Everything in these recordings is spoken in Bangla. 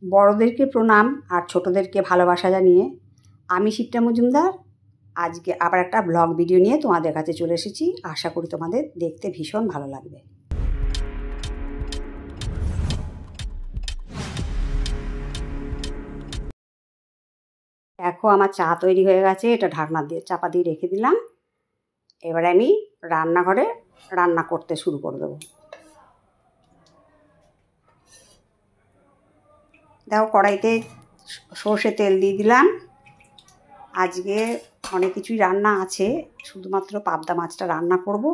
বড়দেরকে প্রণাম আর ছোটদেরকে ভালোবাসা জানিয়ে আমি শিপ্রা মজুমদার আজকে আবার একটা ব্লগ ভিডিও নিয়ে তোমাদের কাছে চলে এসেছি। আশা করি তোমাদের দেখতে ভীষণ ভালো লাগবে। দেখো আমার চা তৈরি হয়ে গেছে, এটা ঢাকনা দিয়ে চাপা দিয়ে রেখে দিলাম। এবারে আমি রান্নাঘরে রান্না করতে শুরু করে দেবো। দেখো কড়াইতে সর্ষে তেল দিয়ে দিলাম। আজকে অনেক কিছুই রান্না আছে, শুধুমাত্র পাবদা মাছটা রান্না করব।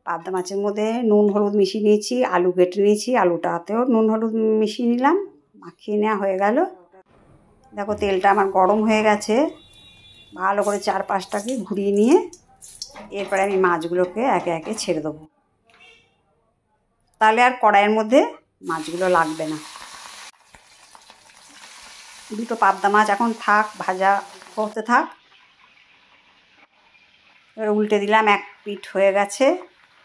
পাবদা মাছের মধ্যে নুন হলুদ মিশিয়ে নিয়েছি, আলু কেটে নিয়েছি, আলুটাতেও নুন হলুদ মিশিয়ে নিলাম, মাখিয়ে নেওয়া হয়ে গেল। দেখো তেলটা আমার গরম হয়ে গেছে, ভালো করে চারপাশটাকে ঘুরিয়ে নিয়ে এরপরে আমি মাছগুলোকে একে একে ছেড়ে দেবো, তাহলে আর কড়াইয়ের মধ্যে মাছগুলো লাগবে না। দুটো পাবদা মাছ এখন থাক, ভাজা করতে থাক। এবার উল্টে দিলাম, এক পিঠ হয়ে গেছে,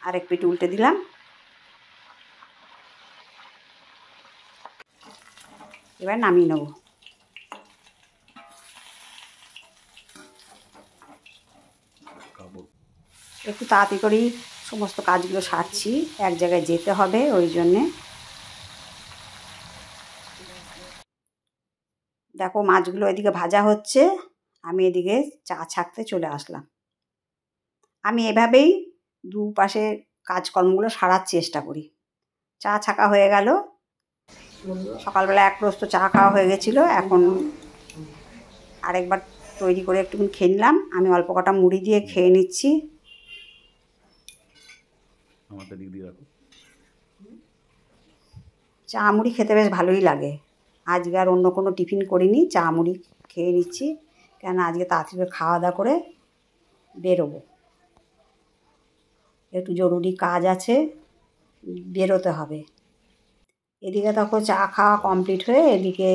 আরেক পিঠ উল্টে দিলাম। এবার নামিয়ে নেব। একটু তাড়াতাড়ি করেই সমস্ত কাজগুলো সারছি, এক জায়গায় যেতে হবে, ওই জন্যে। দেখো মাছগুলো এদিকে ভাজা হচ্ছে, আমি এদিকে চা ছাঁকতে চলে আসলাম। আমি এভাবেই দুপাশে কাজকর্মগুলো সারার চেষ্টা করি। চা ছাঁকা হয়ে গেল, সকালবেলা এক প্রস্ত চা খাওয়া হয়ে গেছিলো, এখন আরেকবার তৈরি করে একটুখানি খেয়ে নিলাম। আমি অল্প কটা মুড়ি দিয়ে খেয়ে নিচ্ছি। চা মুড়ি খেতে বেশ ভালোই লাগে। আজকে আর অন্য কোনো টিফিন করিনি, চা মুড়ি খেয়ে নিচ্ছি, কেন আজকে তাড়াতাড়ি খাওয়া দাওয়া করে বেরোবো। একটু জরুরি কাজ আছে, বেরোতে হবে। এদিকে তখন চা খাওয়া কমপ্লিট হয়ে এদিকে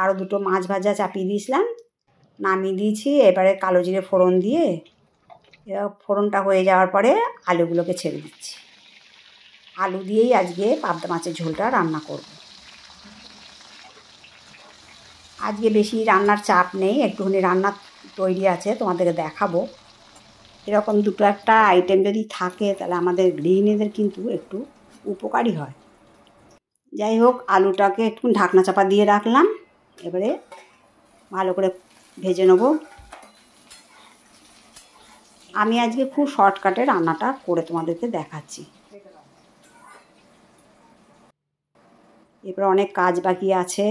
আরও দুটো মাছ ভাজা চাপিয়ে দিয়েছিলাম, নামিয়ে দিয়েছি। এবারে কালো জিরে ফোড়ন দিয়ে ফোড়নটা হয়ে যাওয়ার পরে আলুগুলোকে ছেড়ে দিচ্ছি। আলু দিয়েই আজকে পাবদা মাছের ঝোলটা রান্না করব। আজকে বেশি রান্নার চাপ নেই, একটুখানি রান্নার তৈরি আছে, তোমাদেরকে দেখাবো। এরকম দুটো একটা আইটেম যদি থাকে তাহলে আমাদের গৃহিণীদের কিন্তু একটু উপকারী হয়। যাই হোক, আলুটাকে একটু ঢাকনা চাপা দিয়ে রাখলাম, এবারে ভালো করে ভেজে নেব। আমি আজকে খুব শর্টকাটে রান্নাটা করে তোমাদেরকে দেখাচ্ছি। এরপর অনেক কাজ বাকি আছে,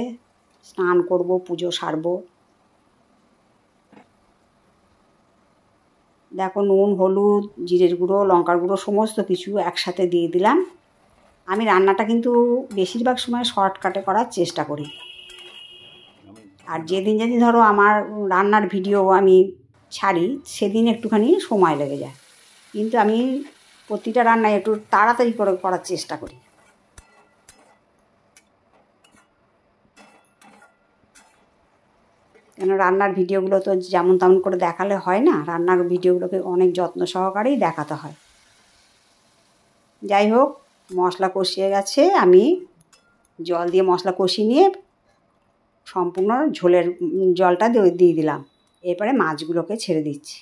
স্নান করব, পুজো সারবো। দেখো নুন হলুদ জিরের গুঁড়ো লঙ্কার গুঁড়ো সমস্ত কিছু একসাথে দিয়ে দিলাম। আমি রান্নাটা কিন্তু বেশিরভাগ সময় শর্টকাটে করার চেষ্টা করি। আর যেদিন যেদিন ধরো আমার রান্নার ভিডিও আমি ছাড়ি, সেদিন একটুখানি সময় লেগে যায়, কিন্তু আমি প্রতিটা রান্নায় একটু তাড়াতাড়ি করে করার চেষ্টা করি। কেন রান্নার ভিডিওগুলো তো যেমন তেমন করে দেখালে হয় না, রান্নার ভিডিওগুলোকে অনেক যত্ন সহকারেই দেখাতে হয়। যাই হোক, মশলা কষিয়ে গেছে, আমি জল দিয়ে মশলা কষিয়ে নিয়ে সম্পূর্ণ ঝোলের জলটা দিয়ে দিলাম। এরপরে মাছগুলোকে ছেড়ে দিচ্ছি।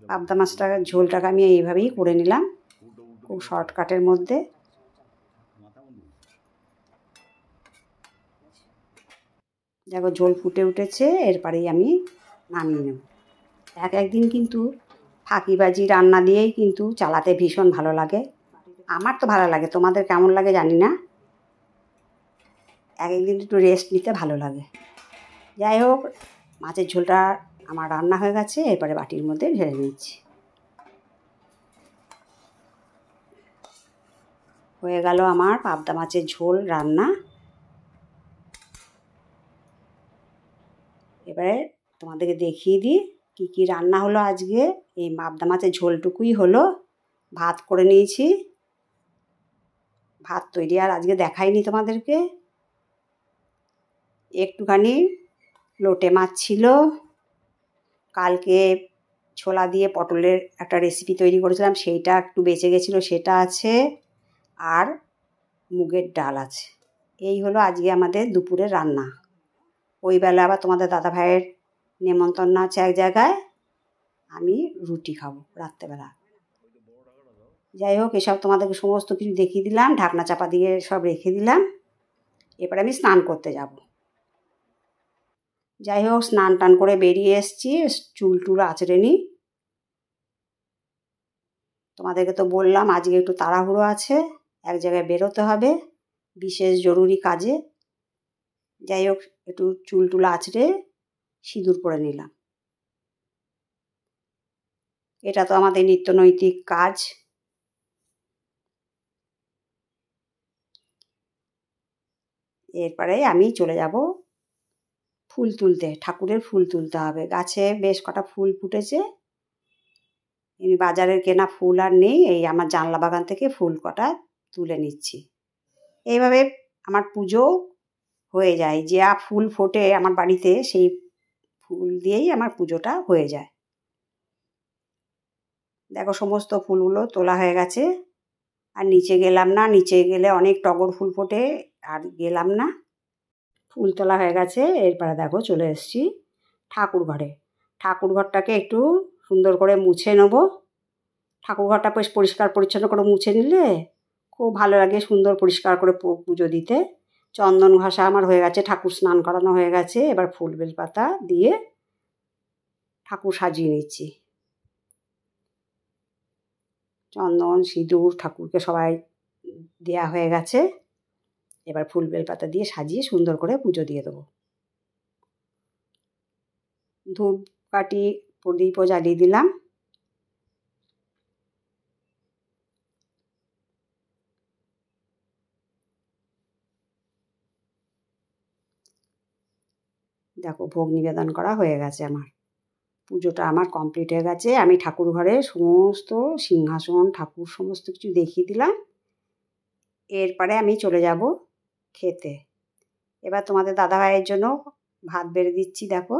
পাবদা মাছটার ঝোলটাকে আমি এইভাবেই করে নিলাম, খুব শর্টকাটের মধ্যে। দেখো ঝোল ফুটে উঠেছে, এরপরেই আমি নামিয়ে নেব। একদিন কিন্তু ফাঁকিবাজি রান্না দিয়েই কিন্তু চালাতে ভীষণ ভালো লাগে। আমার তো ভালো লাগে, তোমাদের কেমন লাগে জানি না। একদিন একটু রেস্ট নিতে ভালো লাগে। যাই হোক, মাছের ঝোলটা আমার রান্না হয়ে গেছে, এরপরে বাটির মধ্যে ঢেলে নিচ্ছি। হয়ে গেল আমার পাবদা মাছের ঝোল রান্না। এবারে তোমাদেরকে দেখিয়ে দিই কী কী রান্না হলো আজকে। এই পাবদা মাছের ঝোলটুকুই হলো, ভাত করে নিয়েছি। ভাত তৈরি আর আজকে দেখাইনি তোমাদেরকে। একটুখানি লোটে মাছ ছিল, কালকে ছোলা দিয়ে পটলের একটা রেসিপি তৈরি করেছিলাম, সেইটা একটু বেঁচে গেছিলো, সেটা আছে। আর মুগের ডাল আছে। এই হলো আজকে আমাদের দুপুরের রান্না। ওই বেলা আবার তোমাদের দাদাভাইয়ের নেমন্তন্ন আছে এক জায়গায়, আমি রুটি খাবো রাত্রেবেলা। যাই হোক, এসব তোমাদেরকে সমস্ত কিছু দেখিয়ে দিলাম, ঢাকনা চাপা দিয়ে সব রেখে দিলাম। এরপরে আমি স্নান করতে যাব। যাই হোক, স্নান টান করে বেরিয়ে এসেছি, চুল টুল আঁচড়ে নিই। তোমাদেরকে তো বললাম আজকে একটু তাড়াহুড়ো আছে, এক জায়গায় বেরোতে হবে বিশেষ জরুরি কাজে। যাই হোক, একটু চুল টুল আঁচড়ে সিঁদুর পরে নিলাম। এটা তো আমাদের নিত্যনৈতিক কাজ। এরপরে আমি চলে যাব ফুল তুলতে, ঠাকুরের ফুল তুলতে হবে। গাছে বেশ কটা ফুল ফুটেছে, বাজারের কেনা ফুল আর নেই, এই আমার জানলা বাগান থেকে ফুল কটা তুলে নিচ্ছি। এইভাবে আমার পুজো হয়ে যায়। যা ফুল ফোটে আমার বাড়িতে, সেই ফুল দিয়েই আমার পুজোটা হয়ে যায়। দেখো, সমস্ত ফুলগুলো তোলা হয়ে গেছে। আর নিচে গেলাম না, নিচে গেলে অনেক টগর ফুল ফোটে, আর গেলাম না। ফুল তোলা হয়ে গেছে। এরপরে দেখো চলে এসেছি ঠাকুর ঘরে। ঠাকুর ঘরটাকে একটু সুন্দর করে মুছে নেব। ঠাকুর ঘরটা বেশ পরিষ্কার পরিচ্ছন্ন করে মুছে নিলে খুব ভালো লাগে, সুন্দর পরিষ্কার করে পুজো দিতে। চন্দন ঘষা আমার হয়ে গেছে, ঠাকুর স্নান করানো হয়ে গেছে। এবার ফুল বেলপাতা দিয়ে ঠাকুর সাজিয়ে নিচ্ছি। চন্দন সিঁদুর ঠাকুরকে সবাই দেয়া হয়ে গেছে। এবার ফুল বেলপাতা দিয়ে সাজিয়ে সুন্দর করে পুজো দিয়ে দেবো। ধূপকাঠি প্রদীপও জ্বালিয়ে দিলাম। দেখো, ভোগ নিবেদন করা হয়ে গেছে। আমার পুজোটা আমার কমপ্লিট হয়ে গেছে। আমি ঠাকুর ঘরে সমস্ত সিংহাসন ঠাকুর সমস্ত কিছু দেখিয়ে দিলাম। এরপরে আমি চলে যাব খেতে। এবার তোমাদের দাদাভাইয়ের জন্য ভাত বেড়ে দিচ্ছি। দেখো,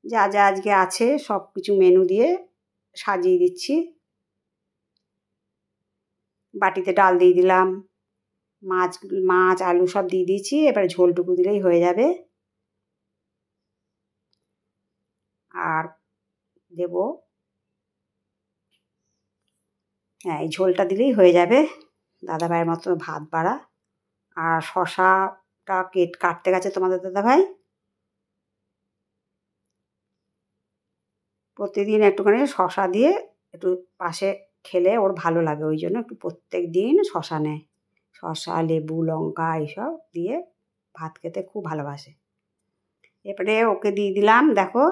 যা যা আজকে আছে সব কিছু মেনু দিয়ে সাজিয়ে দিচ্ছি। বাটিতে ডাল দিয়ে দিলাম, মাছ আলু সব দিয়ে দিয়েছি। এবারে ঝোলটুকু দিলেই হয়ে যাবে। আর দেব, হ্যাঁ, এই ঝোলটা দিলেই হয়ে যাবে দাদাভাইয়ের মতো ভাত বাড়া। আর শশাটা কাটতে গেছে তোমাদের দাদাভাই। প্রতিদিন একটুখানি শশা দিয়ে একটু পাশে খেলে ওর ভালো লাগে, ওই জন্য একটু প্রত্যেক দিন শশা নেয়। শশা, লেবু, লঙ্কা এইসব দিয়ে ভাত খেতে খুব ভালোবাসে। এরপরে ওকে দিয়ে দিলাম। দেখো,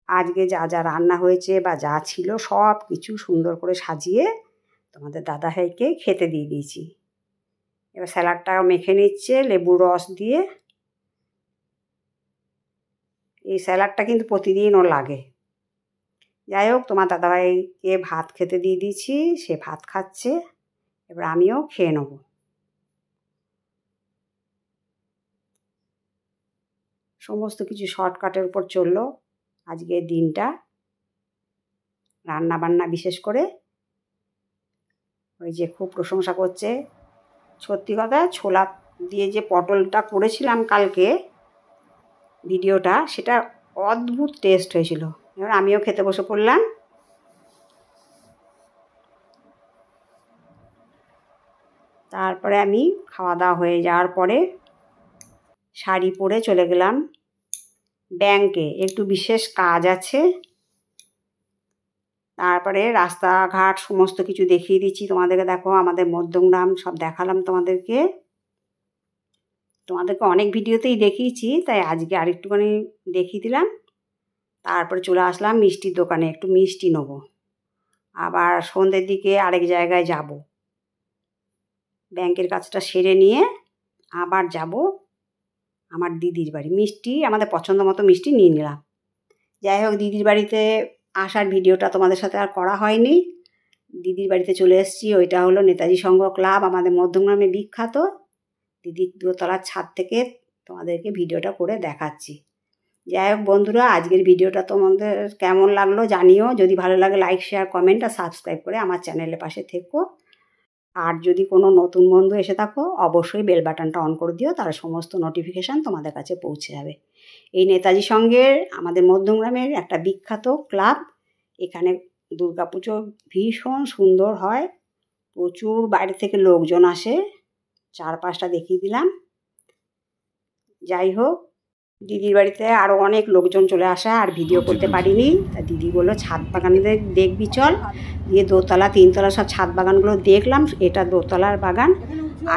আজকে যা যা রান্না হয়েছে বা যা ছিল সব কিছু সুন্দর করে সাজিয়ে তোমাদের দাদাভাইকে খেতে দিয়ে দিয়েছি। এবার স্যালাডটা মেখে নিচ্ছে লেবুর রস দিয়ে। এই স্যালাডটা কিন্তু প্রতিদিন ওর লাগে। যাই হোক, তোমার দাদাভাইকে ভাত খেতে দিয়ে দিয়েছি, সে ভাত খাচ্ছে। এবার আমিও খেয়ে নেব। সমস্ত কিছু শর্টকাটের উপর চললো আজকের দিনটা। রান্না বান্না বিশেষ করে ওই যে খুব প্রশংসা করছে। সত্যি কথা, ছোলা দিয়ে যে পটলটা করেছিলাম কালকে ভিডিওটা, সেটা অদ্ভুত টেস্ট হয়েছিল। এবার আমিও খেতে বসে পড়লাম। তারপরে আমি খাওয়া দাওয়া হয়ে যাওয়ার পরে শাড়ি পরে চলে গেলাম ব্যাংকে, একটু বিশেষ কাজ আছে। তারপরে রাস্তাঘাট সমস্ত কিছু দেখিয়ে দিচ্ছি তোমাদেরকে। দেখো, আমাদের মধ্যমগ্রাম সব দেখালাম তোমাদেরকে। অনেক ভিডিওতেই দেখিয়েছি, তাই আজকে আরেকটুখানি দেখিয়ে দিলাম। তারপরে চলে আসলাম মিষ্টির দোকানে, একটু মিষ্টি নেব। আবার সন্ধ্যের দিকে আরেক জায়গায় যাব, ব্যাংকের কাজটা সেরে নিয়ে আবার যাব আমার দিদির বাড়ি। মিষ্টি আমাদের পছন্দ মতো মিষ্টি নিয়ে নিলাম। যাই হোক, দিদির বাড়িতে আসার ভিডিওটা তোমাদের সাথে আর করা হয়নি। দিদির বাড়িতে চলে এসেছি। ওইটা হলো নেতাজি সংঘ ক্লাব, আমাদের মধ্যমগ্রামে বিখ্যাত। দিদির দোতলার ছাদ থেকে তোমাদেরকে ভিডিওটা করে দেখাচ্ছি। যাই হোক বন্ধুরা, আজকের ভিডিওটা তোমাদের কেমন লাগলো জানিও। যদি ভালো লাগে লাইক, শেয়ার, কমেন্ট আর সাবস্ক্রাইব করে আমার চ্যানেলের পাশে থেকো। আর যদি কোনো নতুন বন্ধু এসে থাকো অবশ্যই বেল বাটনটা অন করে দিও, তার সমস্ত নোটিফিকেশান তোমাদের কাছে পৌঁছে যাবে। এই নেতাজি সঙ্ঘের আমাদের মধ্যমগ্রামের একটা বিখ্যাত ক্লাব। এখানে দুর্গাপুজো ভীষণ সুন্দর হয়, প্রচুর বাইরে থেকে লোকজন আসে। চারপাশটা দেখিয়ে দিলাম। যাই হোক, দিদির বাড়িতে আরও অনেক লোকজন চলে আসা আর ভিডিও করতে পারিনি। তা দিদি বললো ছাদ বাগানে দেখবি চল, দিয়ে দোতলা তিনতলা সব ছাদ বাগানগুলো দেখলাম। এটা দোতলার বাগান।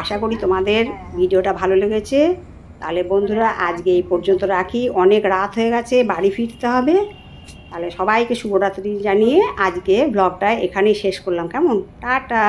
আশা করি তোমাদের ভিডিওটা ভালো লেগেছে। তাহলে বন্ধুরা আজকে এই পর্যন্ত রাখি, অনেক রাত হয়ে গেছে, বাড়ি ফিরতে হবে। তাহলে সবাইকে শুভরাত্রি জানিয়ে আজকে ব্লগটা এখানেই শেষ করলাম। কেমন? টাটা।